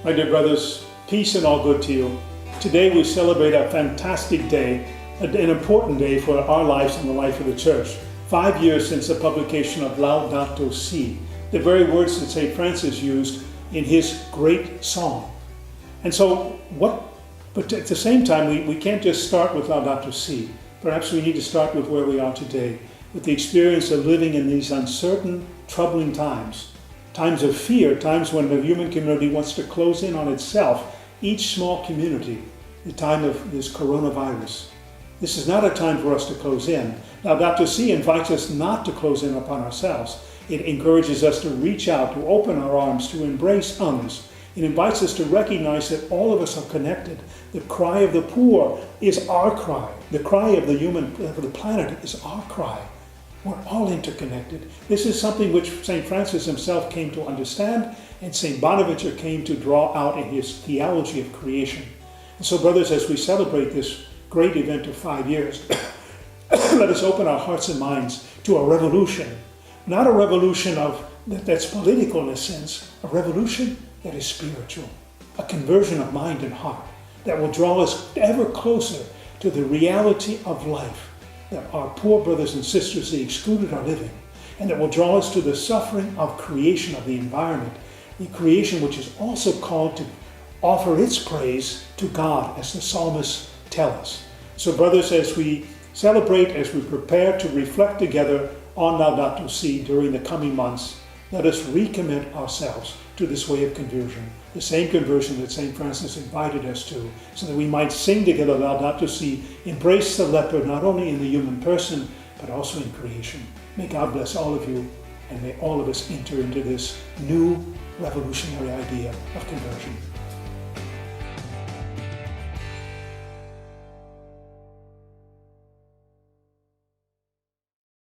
My dear brothers, peace and all good to you. Today we celebrate a fantastic day, an important day for our lives and the life of the church. 5 years since the publication of Laudato Si, the very words that St. Francis used in his great song. And so, but at the same time, we can't just start with Laudato Si. Perhaps we need to start with where we are today, with the experience of living in these uncertain, troubling times. Times of fear, times when the human community wants to close in on itself, each small community, the time of this coronavirus. This is not a time for us to close in. Laudato Si invites us not to close in upon ourselves. It encourages us to reach out, to open our arms, to embrace others. It invites us to recognize that all of us are connected. The cry of the poor is our cry. The cry of the planet is our cry. We're all interconnected. This is something which St. Francis himself came to understand, and St. Bonaventure came to draw out in his theology of creation. And so, brothers, as we celebrate this great event of 5 years, let us open our hearts and minds to a revolution. Not a revolution that's political in a sense, a revolution that is spiritual. A conversion of mind and heart that will draw us ever closer to the reality of life, that our poor brothers and sisters, the excluded, are living, and that will draw us to the suffering of creation, of the environment, the creation which is also called to offer its praise to God, as the psalmists tell us. So, brothers, as we celebrate, as we prepare to reflect together on Laudato Si during the coming months, let us recommit ourselves to this way of conversion, the same conversion that St. Francis invited us to, so that we might sing together Laudato Si, embrace the leper not only in the human person, but also in creation. May God bless all of you, and may all of us enter into this new revolutionary idea of conversion.